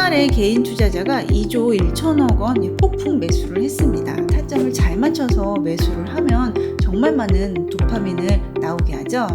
첫날에 개인 투자자가 2조 1천억 원 폭풍 매수를 했습니다. 타점을 잘 맞춰서 매수를 하면 정말 많은 도파민을 나오게 하죠.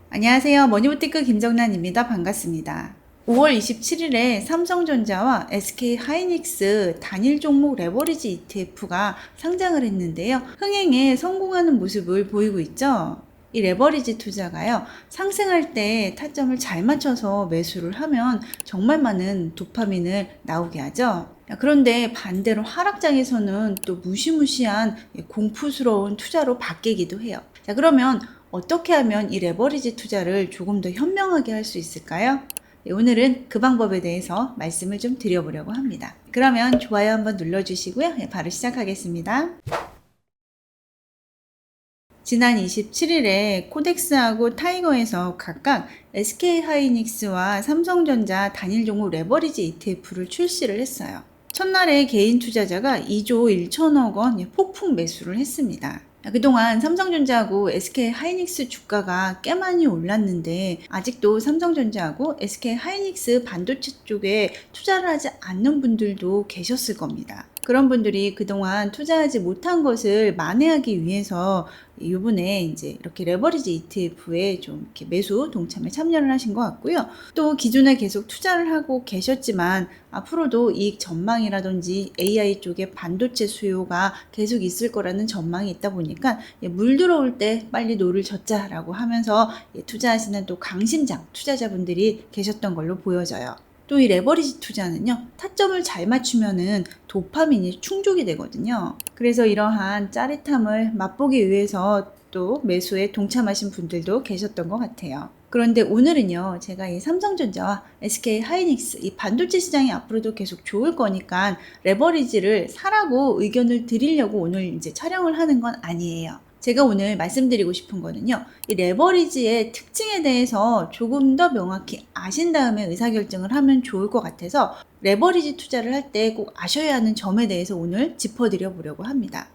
안녕하세요. 머니부티크 김정란입니다. 반갑습니다. 5월 27일에 삼성전자와 SK하이닉스 단일 종목 레버리지 ETF가 상장을 했는데요. 흥행에 성공하는 모습을 보이고 있죠. 이 레버리지 투자가요, 상승할 때 타점을 잘 맞춰서 매수를 하면 정말 많은 도파민을 나오게 하죠. 그런데 반대로 하락장에서는 또 무시무시한 공포스러운 투자로 바뀌기도 해요. 자, 그러면 어떻게 하면 이 레버리지 투자를 조금 더 현명하게 할 수 있을까요? 오늘은 그 방법에 대해서 말씀을 좀 드려보려고 합니다. 그러면 좋아요 한번 눌러주시고요. 바로 시작하겠습니다. 지난 27일에 코덱스하고 타이거에서 각각 SK하이닉스와 삼성전자 단일 종목 레버리지 ETF를 출시를 했어요. 첫날에 개인 투자자가 2조 1천억 원 폭풍 매수를 했습니다. 그동안 삼성전자하고 SK하이닉스 주가가 꽤 많이 올랐는데 아직도 삼성전자하고 SK하이닉스 반도체 쪽에 투자를 하지 않는 분들도 계셨을 겁니다. 그런 분들이 그동안 투자하지 못한 것을 만회하기 위해서 이번에 이제 이렇게 레버리지 ETF에 좀 이렇게 매수 동참에 참여를 하신 것 같고요. 또 기존에 계속 투자를 하고 계셨지만 앞으로도 이익 전망이라든지 AI 쪽에 반도체 수요가 계속 있을 거라는 전망이 있다 보니까 물 들어올 때 빨리 노를 젓자라고 하면서 투자하시는 또 강심장 투자자분들이 계셨던 걸로 보여져요. 또 이 레버리지 투자는요, 타점을 잘 맞추면은 도파민이 충족이 되거든요. 그래서 이러한 짜릿함을 맛보기 위해서 또 매수에 동참하신 분들도 계셨던 것 같아요. 그런데 오늘은요, 제가 이 삼성전자와 SK하이닉스 이 반도체 시장이 앞으로도 계속 좋을 거니까 레버리지를 사라고 의견을 드리려고 오늘 이제 촬영을 하는 건 아니에요. 제가 오늘 말씀드리고 싶은 거는요, 이 레버리지의 특징에 대해서 조금 더 명확히 아신 다음에 의사결정을 하면 좋을 것 같아서 레버리지 투자를 할 때 꼭 아셔야 하는 점에 대해서 오늘 짚어드려 보려고 합니다.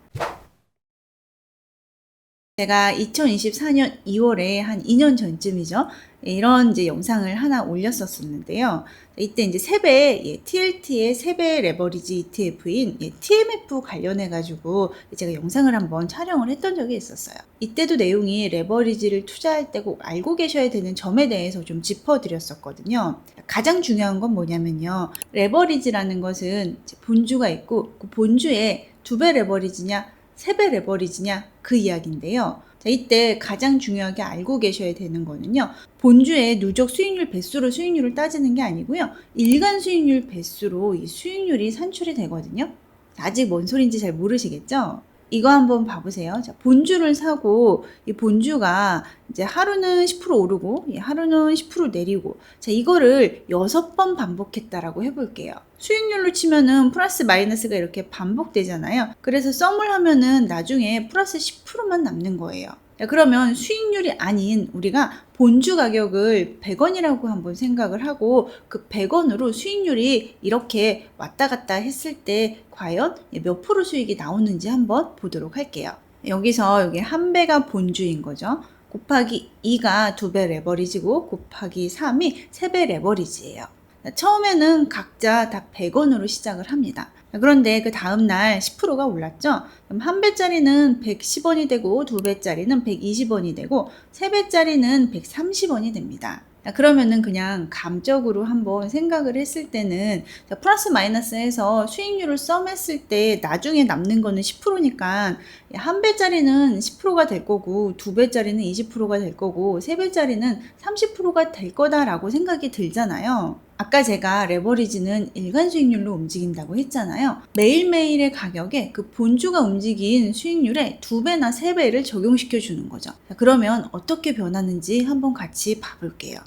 제가 2024년 2월에 한 2년 전쯤이죠. 이런 이제 영상을 하나 올렸었는데요. 이때 이제 세배, TLT의 세배 레버리지 ETF인 TMF 관련해가지고 제가 영상을 한번 촬영을 했던 적이 있었어요. 이때도 내용이 레버리지를 투자할 때 꼭 알고 계셔야 되는 점에 대해서 좀 짚어드렸었거든요. 가장 중요한 건 뭐냐면요. 레버리지라는 것은 본주가 있고 그 본주에 2배 레버리지냐 3배 레버리지냐 그 이야기인데요. 자, 이때 가장 중요하게 알고 계셔야 되는 거는요. 본주의 누적 수익률 배수로 수익률을 따지는 게 아니고요. 일간 수익률 배수로 이 수익률이 산출이 되거든요. 아직 뭔 소린지 잘 모르시겠죠? 이거 한번 봐보세요. 자, 본주를 사고 이 본주가 이제 하루는 10% 오르고 하루는 10% 내리고, 자, 이거를 6번 반복했다라고 해볼게요. 수익률로 치면은 플러스 마이너스가 이렇게 반복되잖아요. 그래서 썸을 하면은 나중에 플러스 10%만 남는 거예요. 그러면 수익률이 아닌 우리가 본주 가격을 100원이라고 한번 생각을 하고 그 100원으로 수익률이 이렇게 왔다 갔다 했을 때 과연 몇 프로 수익이 나오는지 한번 보도록 할게요. 여기서 여기 한 배가 본주인 거죠. 곱하기 2가 2배 레버리지고 곱하기 3이 3배 레버리지예요. 처음에는 각자 다 100원으로 시작을 합니다. 그런데 그 다음날 10%가 올랐죠? 그럼 한 배짜리는 110원이 되고 2배짜리는 120원이 되고 3배짜리는 130원이 됩니다. 그러면은 그냥 감적으로 한번 생각을 했을 때는 플러스 마이너스 해서 수익률을 썸했을 때 나중에 남는 거는 10%니까 한 배짜리는 10%가 될 거고 2배짜리는 20%가 될 거고 3배짜리는 30%가 될 거다라고 생각이 들잖아요. 아까 제가 레버리지는 일간 수익률로 움직인다고 했잖아요. 매일매일의 가격에 그 본주가 움직인 수익률에 2배나 3배를 적용시켜 주는 거죠. 그러면 어떻게 변하는지 한번 같이 봐볼게요.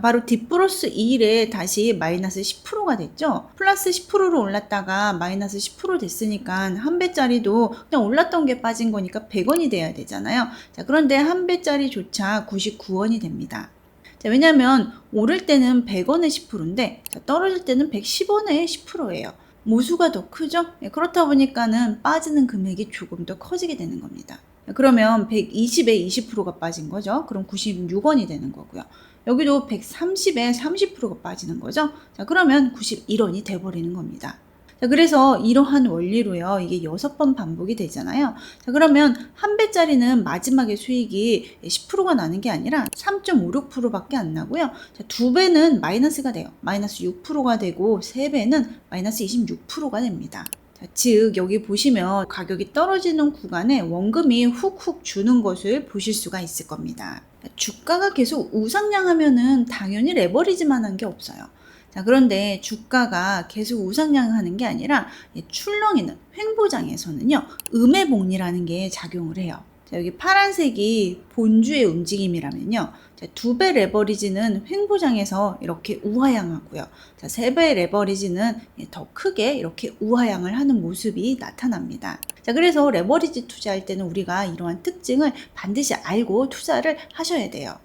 바로 D 플러스 2일에 다시 마이너스 10%가 됐죠. 플러스 10%로 올랐다가 마이너스 10% 됐으니까 한 배짜리도 그냥 올랐던 게 빠진 거니까 100원이 돼야 되잖아요. 자, 그런데 한 배짜리조차 99원이 됩니다. 자, 왜냐면 오를 때는 100원에 10%인데 떨어질 때는 110원에 10%예요. 모수가 더 크죠? 그렇다 보니까는 빠지는 금액이 조금 더 커지게 되는 겁니다. 그러면 120에 20%가 빠진 거죠. 그럼 96원이 되는 거고요. 여기도 130에 30%가 빠지는 거죠. 자, 그러면 91원이 돼버리는 겁니다. 자, 그래서 이러한 원리로요. 이게 6번 반복이 되잖아요. 자, 그러면 한 배짜리는 마지막에 수익이 10%가 나는 게 아니라 3.56%밖에 안 나고요. 자, 2배는 마이너스가 돼요. 마이너스 6%가 되고 3배는 마이너스 26%가 됩니다. 자, 즉 여기 보시면 가격이 떨어지는 구간에 원금이 훅훅 주는 것을 보실 수가 있을 겁니다. 주가가 계속 우상향하면은 당연히 레버리지만 한 게 없어요. 자, 그런데 주가가 계속 우상향하는 게 아니라 출렁이는 횡보장에서는요, 음해복리라는 게 작용을 해요. 자, 여기 파란색이 본주의 움직임이라면요. 자, 2배 레버리지는 횡보장에서 이렇게 우하향하고요. 자, 3배 레버리지는 더 크게 이렇게 우하향을 하는 모습이 나타납니다. 자, 그래서 레버리지 투자할 때는 우리가 이러한 특징을 반드시 알고 투자를 하셔야 돼요.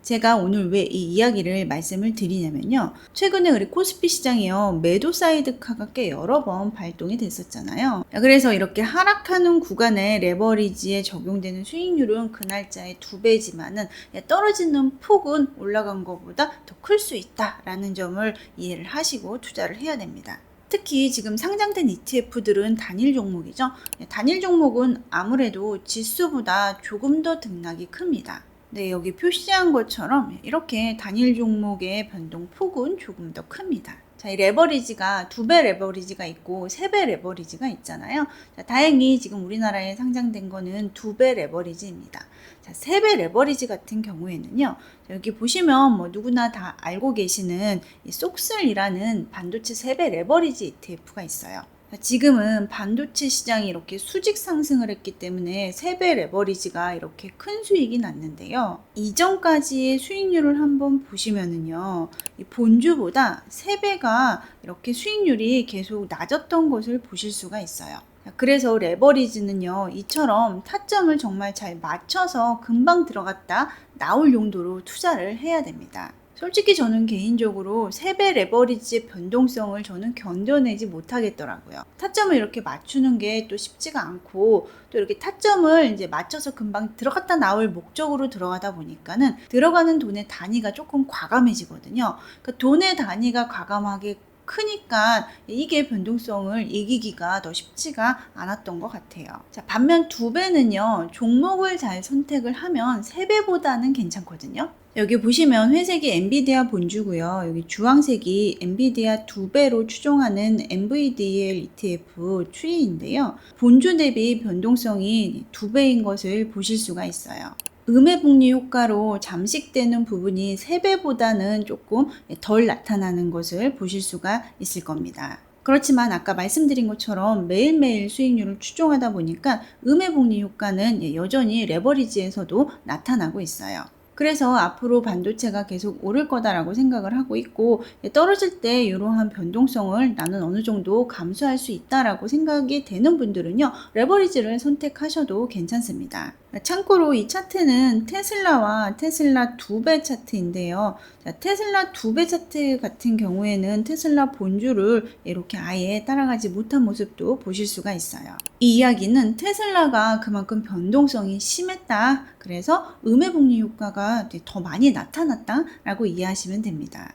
제가 오늘 왜 이 이야기를 말씀을 드리냐면요. 최근에 우리 코스피 시장이요. 매도 사이드카가 꽤 여러 번 발동이 됐었잖아요. 그래서 이렇게 하락하는 구간에 레버리지에 적용되는 수익률은 그 날짜의 2배지만은 떨어지는 폭은 올라간 것보다 더 클 수 있다라는 점을 이해를 하시고 투자를 해야 됩니다. 특히 지금 상장된 ETF들은 단일 종목이죠. 단일 종목은 아무래도 지수보다 조금 더 등락이 큽니다. 네, 여기 표시한 것처럼 이렇게 단일 종목의 변동폭은 조금 더 큽니다. 자, 이 레버리지가 2배 레버리지가 있고 3배 레버리지가 있잖아요. 자, 다행히 지금 우리나라에 상장된 거는 2배 레버리지입니다. 자, 3배 레버리지 같은 경우에는요. 자, 여기 보시면 뭐 누구나 다 알고 계시는 이 속슬이라는 반도체 3배 레버리지 ETF가 있어요. 지금은 반도체 시장이 이렇게 수직 상승을 했기 때문에 3배 레버리지가 이렇게 큰 수익이 났는데요. 이전까지의 수익률을 한번 보시면은요, 이 본주보다 3배가 이렇게 수익률이 계속 낮았던 것을 보실 수가 있어요. 그래서 레버리지는요, 이처럼 타점을 정말 잘 맞춰서 금방 들어갔다 나올 용도로 투자를 해야 됩니다. 솔직히 저는 개인적으로 3배 레버리지의 변동성을 저는 견뎌내지 못하겠더라고요. 타점을 이렇게 맞추는 게 또 쉽지가 않고 또 이렇게 타점을 이제 맞춰서 금방 들어갔다 나올 목적으로 들어가다 보니까는 들어가는 돈의 단위가 조금 과감해지거든요. 그러니까 돈의 단위가 과감하게 크니까 이게 변동성을 이기기가 더 쉽지가 않았던 것 같아요. 자, 반면 2배는요, 종목을 잘 선택을 하면 3배보다는 괜찮거든요. 여기 보시면 회색이 엔비디아 본주고요. 여기 주황색이 엔비디아 2배로 추종하는 NVDL ETF 추이인데요. 본주 대비 변동성이 2배인 것을 보실 수가 있어요. 음해복리 효과로 잠식되는 부분이 3배보다는 조금 덜 나타나는 것을 보실 수가 있을 겁니다. 그렇지만 아까 말씀드린 것처럼 매일매일 수익률을 추종하다 보니까 음해복리 효과는 여전히 레버리지에서도 나타나고 있어요. 그래서 앞으로 반도체가 계속 오를 거다라고 생각을 하고 있고, 떨어질 때 이러한 변동성을 나는 어느 정도 감수할 수 있다라고 생각이 되는 분들은요, 레버리지를 선택하셔도 괜찮습니다. 참고로 이 차트는 테슬라와 테슬라 2배 차트인데요. 자, 테슬라 2배 차트 같은 경우에는 테슬라 본주를 이렇게 아예 따라가지 못한 모습도 보실 수가 있어요. 이 이야기는 테슬라가 그만큼 변동성이 심했다. 그래서 음해복리 효과가 더 많이 나타났다라고 이해하시면 됩니다.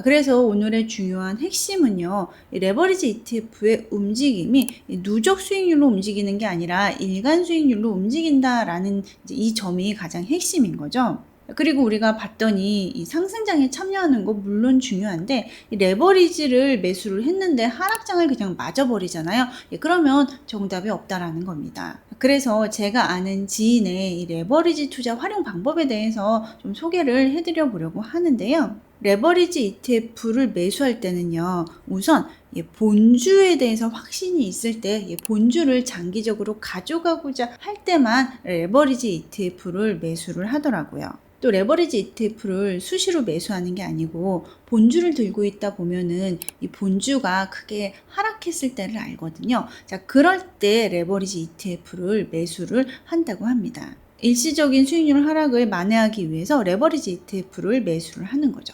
그래서 오늘의 중요한 핵심은요, 레버리지 ETF의 움직임이 누적 수익률로 움직이는 게 아니라 일간 수익률로 움직인다라는 이 점이 가장 핵심인 거죠. 그리고 우리가 봤더니 이 상승장에 참여하는 거 물론 중요한데, 이 레버리지를 매수를 했는데 하락장을 그냥 맞아버리잖아요. 그러면 정답이 없다라는 겁니다. 그래서 제가 아는 지인의 이 레버리지 투자 활용 방법에 대해서 좀 소개를 해드려 보려고 하는데요. 레버리지 ETF를 매수할 때는요, 우선 본주에 대해서 확신이 있을 때 본주를 장기적으로 가져가고자 할 때만 레버리지 ETF를 매수를 하더라고요. 또 레버리지 ETF를 수시로 매수하는 게 아니고 본주를 들고 있다 보면은 이 본주가 크게 하락했을 때를 알거든요. 자, 그럴 때 레버리지 ETF를 매수를 한다고 합니다. 일시적인 수익률 하락을 만회하기 위해서 레버리지 ETF를 매수를 하는 거죠.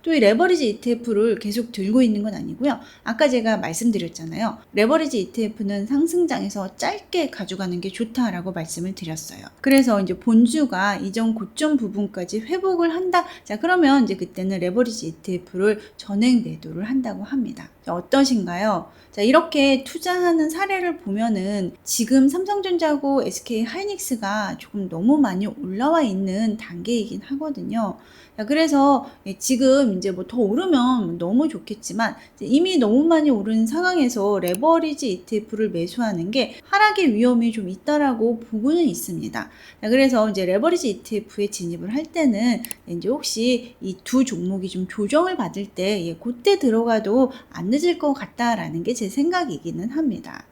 또 이 레버리지 ETF를 계속 들고 있는 건 아니고요. 아까 제가 말씀드렸잖아요. 레버리지 ETF는 상승장에서 짧게 가져가는 게 좋다라고 말씀을 드렸어요. 그래서 이제 본주가 이전 고점 부분까지 회복을 한다. 자, 그러면 이제 그때는 레버리지 ETF를 전액 매도를 한다고 합니다. 자, 어떠신가요? 자, 이렇게 투자하는 사례를 보면은 지금 삼성전자고 SK 하이닉스가 조금 너무 많이 올라와 있는 단계이긴 하거든요. 자, 그래서 지금 이제 뭐 더 오르면 너무 좋겠지만 이미 너무 많이 오른 상황에서 레버리지 ETF를 매수하는 게 하락의 위험이 좀 있다라고 보고는 있습니다. 자, 그래서 이제 레버리지 ETF에 진입을 할 때는 이제 혹시 이 두 종목이 좀 조정을 받을 때 그때 들어가도 안 늦을 것 같다라는 게 제 생각이기는 합니다.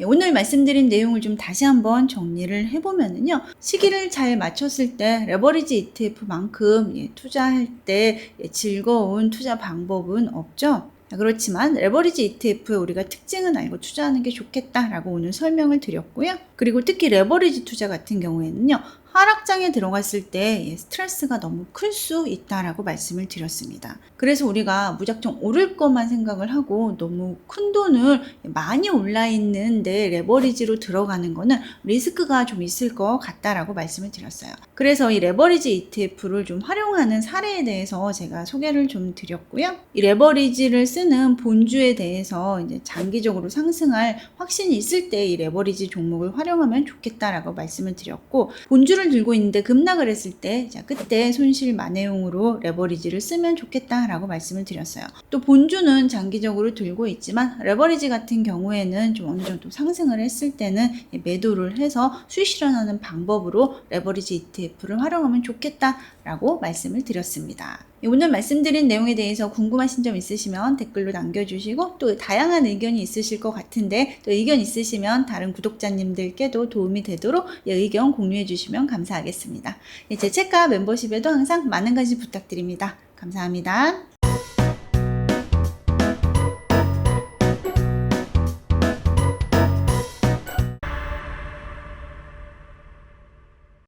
오늘 말씀드린 내용을 좀 다시 한번 정리를 해보면요. 시기를 잘 맞췄을 때 레버리지 ETF만큼 투자할 때 즐거운 투자 방법은 없죠. 그렇지만 레버리지 ETF의 우리가 특징은 알고 투자하는 게 좋겠다라고 오늘 설명을 드렸고요. 그리고 특히 레버리지 투자 같은 경우에는요. 하락장에 들어갔을 때 스트레스가 너무 클 수 있다라고 말씀을 드렸습니다. 그래서 우리가 무작정 오를 것만 생각을 하고 너무 큰 돈을 많이 올라 있는데 레버리지로 들어가는 거는 리스크가 좀 있을 것 같다라고 말씀을 드렸어요. 그래서 이 레버리지 ETF를 좀 활용하는 사례에 대해서 제가 소개를 좀 드렸고요. 이 레버리지를 쓰는 본주에 대해서 이제 장기적으로 상승할 확신이 있을 때 이 레버리지 종목을 활용하면 좋겠다라고 말씀을 드렸고, 본주를 들고 있는데 급락을 했을 때 자, 그때 손실 만회용으로 레버리지를 쓰면 좋겠다라고 말씀을 드렸어요. 또 본주는 장기적으로 들고 있지만 레버리지 같은 경우에는 좀 어느 정도 상승을 했을 때는 매도를 해서 수익 실현하는 방법으로 레버리지 ETF를 활용하면 좋겠다라고 말씀을 드렸습니다. 오늘 말씀드린 내용에 대해서 궁금하신 점 있으시면 댓글로 남겨주시고, 또 다양한 의견이 있으실 것 같은데 또 의견 있으시면 다른 구독자님들께도 도움이 되도록 의견 공유해 주시면 감사하겠습니다. 제 책과 멤버십에도 항상 많은 관심 부탁드립니다. 감사합니다.